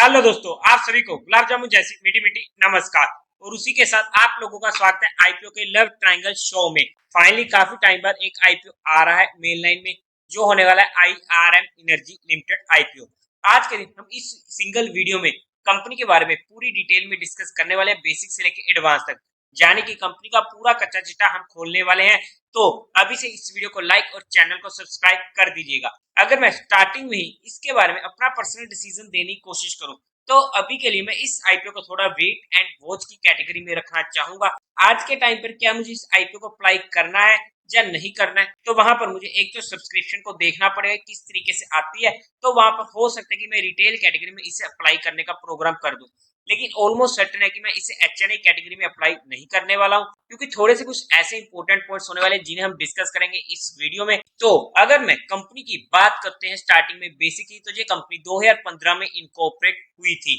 Hello दोस्तों, आप सभी को गुलाब जामुन जैसी मीठी मीठी नमस्कार। और उसी के साथ आप लोगों का स्वागत है आईपीओ के लव ट्रायंगल शो में। फाइनली काफी टाइम बाद एक आईपीओ आ रहा है मेन लाइन में, जो होने वाला है आईआरएम एनर्जी लिमिटेड आईपीओ। आज के दिन हम इस सिंगल वीडियो में कंपनी के बारे में पूरी डिटेल में डिस्कस करने वाले हैं, बेसिक से लेकर एडवांस तक, यानी कि कंपनी का पूरा कच्चा चिट्ठा हम खोलने वाले हैं। तो अभी से इस वीडियो को लाइक और चैनल को सब्सक्राइब कर दीजिएगा। अगर मैं स्टार्टिंग में ही इसके बारे में अपना पर्सनल डिसीजन देने की कोशिश करूं, तो अभी के लिए मैं इस आईपीओ को थोड़ा वेट एंड वॉच की कैटेगरी में रखना चाहूंगा। आज के टाइम पर क्या मुझे इस आईपीओ को अप्लाई करना है या नहीं करना है, तो वहां पर मुझे एक तो सब्सक्रिप्शन को देखना पड़ेगा किस तरीके से आती है। तो वहां पर हो सकता है कि मैं रिटेल कैटेगरी में इसे अप्लाई करने का प्रोग्राम कर दूं, लेकिन ऑलमोस्ट सर्टेन है कि मैं इसे एचएनआई कैटेगरी में अप्लाई नहीं करने वाला हूं, क्योंकि थोड़े से कुछ ऐसे इंपॉर्टेंट पॉइंट्स होने वाले जिन्हें हम डिस्कस करेंगे इस वीडियो में। तो अगर मैं कंपनी की बात करते हैं स्टार्टिंग में बेसिकली, तो ये कंपनी 2015 में इनकॉर्पोरेट हुई थी।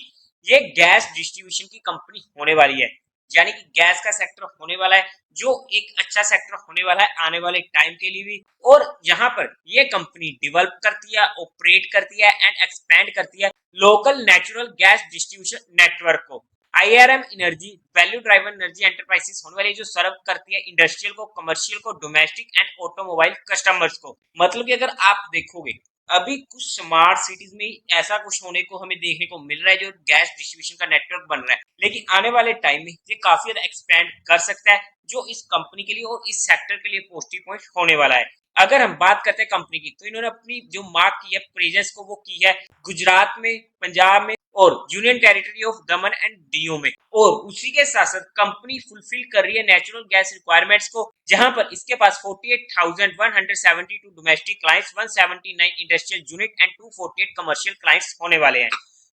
ये गैस डिस्ट्रीब्यूशन की कंपनी होने वाली है, यानी कि गैस का सेक्टर होने वाला है, जो एक अच्छा सेक्टर होने वाला है आने वाले टाइम के लिए भी। और यहाँ पर ये कंपनी डेवलप करती है, ऑपरेट करती है एंड एक्सपेंड करती है local natural gas distribution network को। IRM energy value driven energy enterprises होने वाली, जो सर्व करती है इंडस्ट्रियल को, कमर्शियल को, डोमेस्टिक एंड ऑटोमोबाइल कस्टमर्स को। मतलब कि अगर आप देखोगे अभी कुछ स्मार्ट सिटीज में ऐसा कुछ होने को हमें देखने को मिल रहा है, जो गैस डिस्ट्रीब्यूशन का नेटवर्क बन रहा है, लेकिन आने वाले टाइम में ये काफी ज्यादा एक्सपेंड कर सकता है, जो इस कंपनी के लिए और इस सेक्टर के लिए पॉजिटिव पॉइंट होने वाला है। अगर हम बात करते हैं कंपनी की, तो इन्होंने अपनी जो मार्क की है प्रेजेंस को, वो की है गुजरात में, पंजाब में और union territory of Daman and दियो में। और उसी के साथ साथ कंपनी फुलफिल कर रही है नेचुरल गैस रिक्वायरमेंट्स को, जहां पर इसके पास 48,172 domestic clients, 179 industrial unit and 248 commercial clients होने वाले हैं।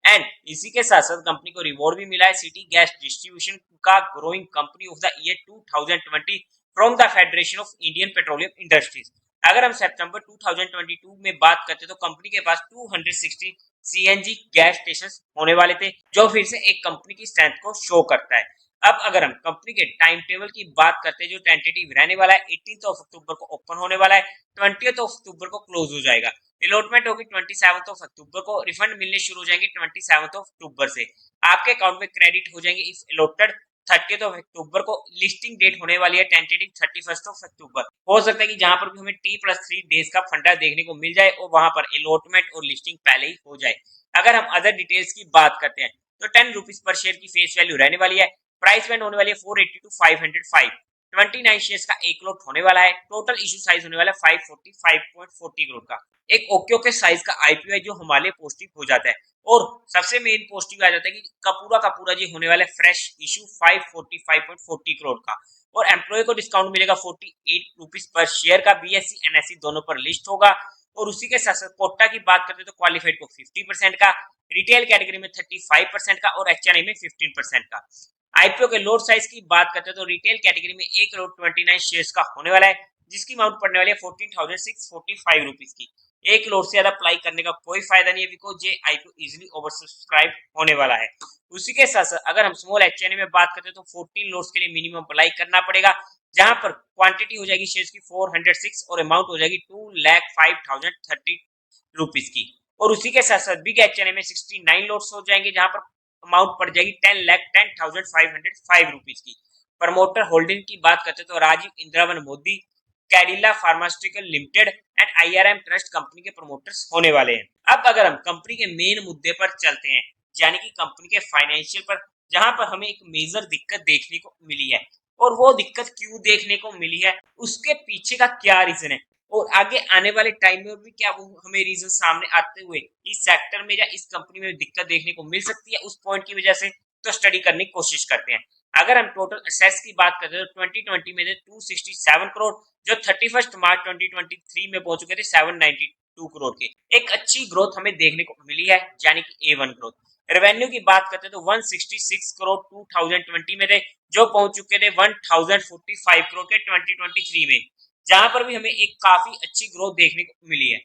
एंड इसी के साथ साथ कंपनी को रिवॉर्ड भी मिला है सिटी गैस डिस्ट्रीब्यूशन का growing company of the year 2020 from the federation of Indian petroleum industries. अगर हम सितंबर 2022 में बात करते हैं, तो कंपनी के पास 260 सीएनजी गैस स्टेशन होने वाले थे, जो फिर से एक कंपनी की स्ट्रेंथ को शो करता है। अब अगर हम कंपनी के टाइम टेबल की बात करते हैं, जो टेंटेटिव रहने वाला है, 18 अक्टूबर को ओपन होने वाला है, 20 अक्टूबर को क्लोज हो जाएगा। अलॉटमेंट होगी 27 अक्टूबर को, रिफंड मिलने शुरू हो जाएंगे 27 अक्टूबर से, आपके अकाउंट में क्रेडिट हो जाएंगे इफ अलॉटेड 30 अक्टूबर को। लिस्टिंग डेट होने वाली है टेंटेटिव 31 अक्टूबर। हो सकता है कि जहां पर भी हमें T+3 डेज का फंडा देखने को मिल जाए और वहां पर अलॉटमेंट और लिस्टिंग पहले ही हो जाए। अगर हम अदर डिटेल्स की बात करते हैं, तो 10 रुपीज पर शेयर की फेस वैल्यू रहने वाली है। प्राइस बैंड होने वाली है 480 टू 505। 29 शेयर्स का एक लॉट होने वाला है। टोटल इशू साइज होने वाला है 545.40 करोड़ का। एक ओके ओके साइज का आईपीओ है, जो हमारे पॉजिटिव हो जाता है। और सबसे मेन पॉजिटिव आ जाता है कि का पूरा ये होने वाला है फ्रेश इशू 545.40 करोड़ का। और एम्प्लॉय को डिस्काउंट मिलेगा 48 रुपीज पर शेयर का। बीएससी एनएससी दोनों पर लिस्ट होगा। और उसी के साथ साथ कोटा की बात करते हैं, तो क्वालिफाइड को 50% का, रिटेल कैटेगरी में 35% का और एचएनआई में 15% का। आईपीओ के लोट साइज की बात करते हैं, तो रिटेल कैटेगरी में 1,29 शेयर्स का होने वाला है, जिसकी अमाउंट पड़ने वाली है 14,645 रुपीज की। एक लोट से ज्यादा अप्लाई करने का कोई फायदा नहीं है, बिकॉज ये आईपीओ इजीली ओवर सब्सक्राइब होने वाला है। उसी के साथ साथ अगर हम स्मॉल एचएनआई में बात करते हैं, तो 14 लोट्स के लिए मिनिमम अप्लाई करना पड़ेगा, जहां पर क्वांटिटी हो जाएगी शेयर्स की 406 और अमाउंट हो जाएगी 2,05,030 रुपीज की। और उसी के साथ साथ बिग एचएनआई में 69 लोट्स हो जाएंगे, जहां पर अमाउंट पड़ जाएगी 10,10,505 रुपीज की। प्रमोटर होल्डिंग की बात करते हैं, तो Rajiv Indravadan Modi, Cadila pharmaceutical limited and IRM trust company के प्रमोटर्स होने वाले हैं। अब अगर हम कंपनी के मेन मुद्दे पर चलते हैं, यानी कि कंपनी के फाइनेंशियल पर, जहां पर हमें एक मेजर दिक्कत देखने को मिली है, और वो दिक्कत क्यों देखने को मिली है, उसके पीछे का क्या रीजन है, और आगे आने वाले टाइम में भी क्या वो हमें रीजन सामने आते हुए इस सेक्टर में या इस कंपनी में दिक्कत देखने को मिल सकती है उस पॉइंट की वजह से, तो स्टडी करने की कोशिश करते हैं। अगर हम टोटल असेट्स की बात करते हैं, तो 2020 में थे 267 करोड़, जो 31 मार्च 2023 में पहुंच चुके थे 792 करोड़ के। एक अच्छी ग्रोथ हमें देखने को मिली है, यानी कि A1 ग्रोथ। रेवेन्यू की बात करते हैं, तो 166 करोड़ 2020 में थे, जो पहुंच चुके थे 1045 करोड़ के 2023 में, जहां पर भी हमें एक काफी अच्छी ग्रोथ देखने को मिली है।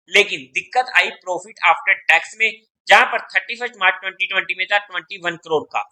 लेकिन दिक्कत आई प्रॉफिट आफ्टर टैक्स में, जहां पर 31 मार्च 2020 में था 21 करोड़ का।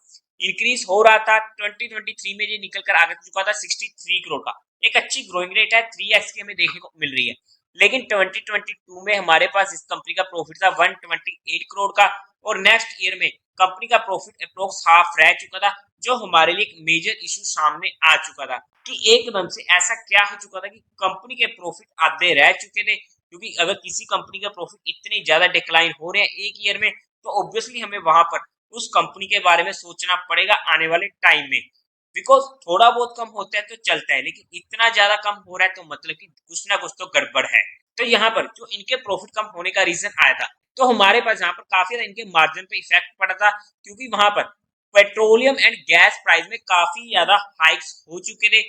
इंक्रीज हो रहा था 2023 में, ये निकल कर आ चुका था 63 करोड़ का। एक अच्छी ग्रोइंग रेट है, 3x की हमें देखने को मिल रही है। लेकिन 2022 में हमारे पास इस कंपनी का प्रॉफिट था 128 करोड़ का, और नेक्स्ट ईयर में कंपनी का प्रॉफिट अप्रोक्स हाफ रह चुका था, जो हमारे लिए एक मेजर इशू सामने आ चुका था कि एकदम से ऐसा क्या हो चुका था कि कंपनी के प्रॉफिट आधे रह चुके थे। क्योंकि अगर किसी कंपनी का प्रॉफिट इतनी ज्यादा डिक्लाइन हो रहे हैं एक ईयर में, तो ऑब्वियसली हमें वहां पर उस कंपनी के बारे में सोचना पड़ेगा आने वाले टाइम में। बिकॉज थोड़ा बहुत कम होता है तो चलता है, लेकिन इतना ज्यादा कम हो रहा है तो मतलब कि कुछ ना कुछ तो गड़बड़ है। तो यहाँ पर जो इनके प्रॉफिट कम होने का रीजन आया था, तो हमारे पास यहाँ पर काफी ज्यादा इनके मार्जिन पे इफेक्ट पड़ा था, क्योंकि वहां पर पेट्रोलियम एंड गैस प्राइस में काफी ज्यादा हाइक्स हो चुके थे।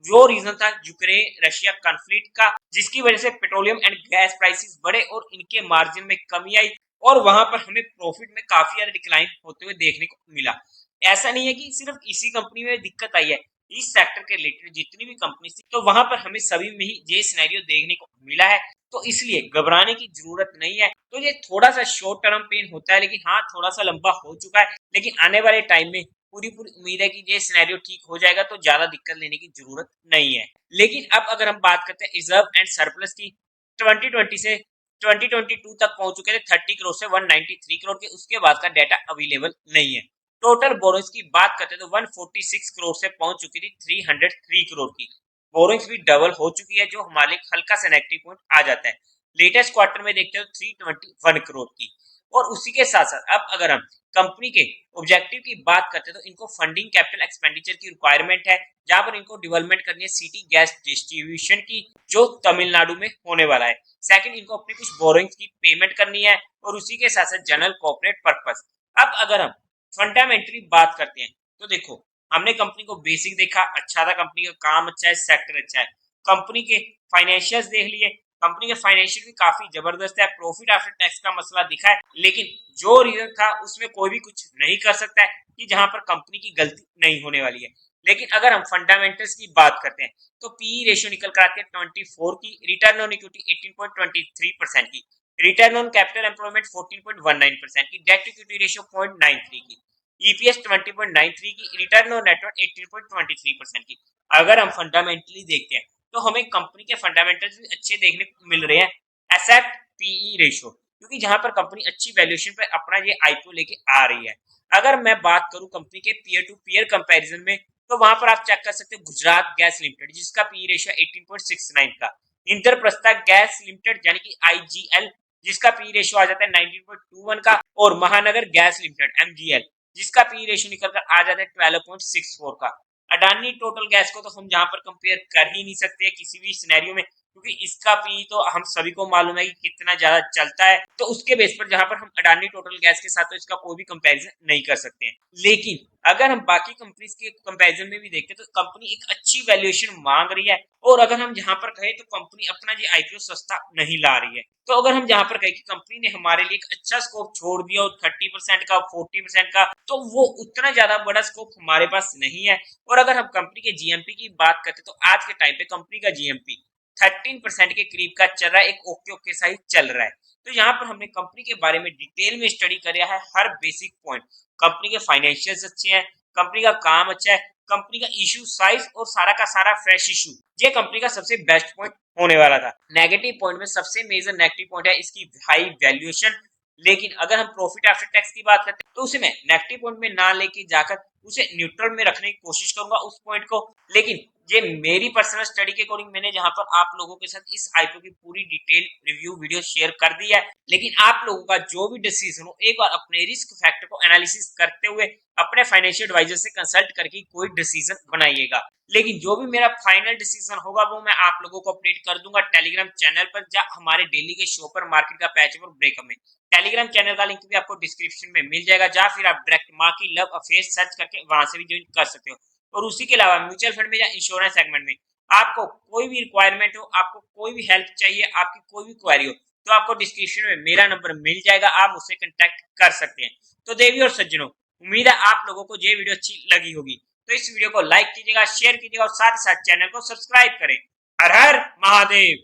जो रीजन था यूक्रेन रशिया कॉन्फ्लिक्ट का, जिसकी वजह से पेट्रोलियम एंड गैस प्राइसेस बढ़े और इनके मार्जिन में कमी आई, और वहां पर हमें प्रॉफिट में काफी ज्यादा डिक्लाइन होते हुए देखने को मिला। ऐसा नहीं है कि सिर्फ इसी कंपनी में दिक्कत आई है, इस सेक्टर के रिलेटेड जितनी भी कंपनी थी, तो वहां पर हमें सभी में ही ये सिनेरियो देखने को मिला है। तो इसलिए घबराने की जरूरत नहीं है। तो ये थोड़ा सा शॉर्ट टर्म पेन होता है, लेकिन हाँ थोड़ा सा लंबा हो चुका है, लेकिन आने वाले टाइम में पूरी पूरी उम्मीद है कि ये सिनेरियो ठीक हो जाएगा, तो ज्यादा दिक्कत लेने की जरूरत नहीं है। लेकिन अब अगर हम बात करते हैं रिजर्व एंड सरप्लस की, 2020 से 2022 तक पहुंच चुके थे 30 करोड़ से 193 करोड़ के, उसके बाद का डाटा अवेलेबल नहीं है। टोटल बोरोइंग्स की बात करते हैं तो 146 करोड़ से पहुंच चुकी थी 303 करोड़ की। बोरोइंग्स भी डबल हो चुकी है, जो हमारे हल्का सा नेगेटिव पॉइंट आ जाता है। लेटेस्ट क्वार्टर में देखते हो 321 करोड़ की। और उसी के साथ साथ अब अगर हम कंपनी के ऑब्जेक्टिव की बात करते हैं तो इनको फंडिंग कैपिटल एक्सपेंडिचर की रिक्वायरमेंट है, जहां पर इनको डेवलपमेंट करनी है सिटी गैस डिस्ट्रीब्यूशन की, जो तमिलनाडु में होने वाला है। सेकंड, इनको अपनी कुछ बोरोइंग्स की पेमेंट करनी है, और उसी के साथ साथ जनरल कॉर्पोरेट पर्पस। अब अगर हम फंडामेंटली बात करते हैं तो देखो, हमने कंपनी को बेसिक देखा, अच्छा था, कंपनी का काम अच्छा है, सेक्टर अच्छा है। कंपनी के फाइनेंशियल्स देख लिए, कंपनी के फाइनेंशियल भी काफी जबरदस्त है, प्रॉफिट आफ्टर टैक्स का मसला दिखा है, लेकिन जो रीजन था उसमें कोई भी कुछ नहीं कर सकता है कि जहां पर कंपनी की गलती नहीं होने वाली है। लेकिन अगर हम फंडामेंटल्स की बात करते हैं तो पीई रेशियो निकल कर आती है 24 की, रिटर्न ऑन इक्विटी 18.23% की, रिटर्न ऑन कैपिटल एम्प्लॉयमेंट 14.19% की, डेट इक्विटी रेशियो 0.93 की, ईपीएस 20.93 की, रिटर्न ऑन नेटवर्थ 18.23% की। अगर हम फंडामेंटली देखते हैं तो हमें कंपनी के फंडामेंटल्स भी अच्छे देखने को मिल रहे हैं, एक्सेप्ट पीई रेशियो, क्योंकि जहां पर कंपनी अच्छी वैल्यूएशन पर अपना ये आईपीओ लेके आ रही है। अगर मैं बात करूं कंपनी के पीयर टू पीयर कंपैरिजन में, तो वहां पर आप चेक कर सकते हो गुजरात गैस लिमिटेड, जिसका पीई रेशियो 18.69 का, इंद्रप्रस्था गैस लिमिटेड यानी कि आईजीएल, जिसका पी रेशियो आ जाता है 19.21 का, और महानगर गैस लिमिटेड एमजीएल, जिसका पी रेशियो निकल कर आ जाता है 12.64 का। अडानी टोटल गैस को तो हम जहां पर कंपेयर कर ही नहीं सकते किसी भी सिनेरियो में, क्योंकि इसका पी तो हम सभी को मालूम है कि कितना ज्यादा चलता है। तो उसके बेस पर जहां पर हम अडानी टोटल गैस के साथ तो इसका कोई भी कंपैरिजन नहीं कर सकते हैं। लेकिन अगर हम बाकी कंपनीज के कंपैरिजन में भी देखते तो कंपनी एक अच्छी वैल्यूएशन मांग रही है, और अगर हम जहां पर कहें तो कंपनी अपना ये आईपीओ सस्ता नहीं ला रही है। तो अगर हम जहां पर कहें कि कंपनी ने हमारे लिए एक अच्छा स्कोप छोड़ दिया 30% का 40% का, तो वो उतना ज्यादा बड़ा स्कोप हमारे पास नहीं है। और अगर हम कंपनी के जीएमपी की बात करते तो आज के टाइम पे कंपनी का जीएमपी 13% के करीब का चल रहा है, एक ओके ओके सा ही चल रहा है। तो यहाँ पर हमने कंपनी के बारे में डिटेल में स्टडी किया है, हर बेसिक पॉइंट। कंपनी के फाइनेंशियल्स अच्छे हैं, कंपनी का काम अच्छा है, कंपनी का इशू साइज और सारा का सारा फ्रेश इशू, ये कंपनी का सबसे बेस्ट पॉइंट होने वाला था। नेगेटिव पॉइंट में सबसे मेजर नेगेटिव पॉइंट है इसकी हाई वैल्यूएशन। लेकिन अगर हम प्रॉफिट आफ्टर टैक्स की बात करते हैं तो उसे मैं नेगेटिव पॉइंट में ना लेके जाकर उसे न्यूट्रल में रखने की कोशिश करूंगा उस पॉइंट को। लेकिन ये मेरी पर्सनल स्टडी के अकॉर्डिंग मैंने जहां पर आप लोगों के साथ इस आईपीओ की पूरी डिटेल रिव्यू वीडियो शेयर कर दी है। लेकिन आप लोगों का जो भी डिसीजन हो, एक बार अपने रिस्क फैक्टर को एनालिसिस करते हुए अपने फाइनेंशियल एडवाइजर से कंसल्ट करके कोई डिसीजन बनाइएगा। लेकिन जो भी मेरा फाइनल डिसीजन होगा वो मैं आप लोगों को अपडेट कर दूंगा टेलीग्राम चैनल पर, जहां हमारे डेली के शो पर मार्केट का पैच और ब्रेकअप में। टेलीग्राम चैनल का लिंक भी आपको डिस्क्रिप्शन में मिल जाएगा, जहां फिर आप डायरेक्ट माँ की लव अफेयर सर्च करके वहां से भी ज्वाइन कर सकते हो। और उसी के अलावा म्यूचुअल फंड में या इंश्योरेंस सेगमेंट में आपको कोई भी रिक्वायरमेंट हो, आपको कोई भी हेल्प चाहिए, आपकी कोई भी क्वेरी हो, तो आपको डिस्क्रिप्शन में मेरा नंबर मिल जाएगा, आप मुझसे कांटेक्ट कर सकते हैं। तो देवी और सज्जनों, उम्मीद है आप लोगों को ये वीडियो अच्छी लगी होगी, तो इस वीडियो को लाइक कीजिएगा, शेयर कीजिएगा और साथ ही साथ चैनल को सब्सक्राइब करें। हर हर महादेव।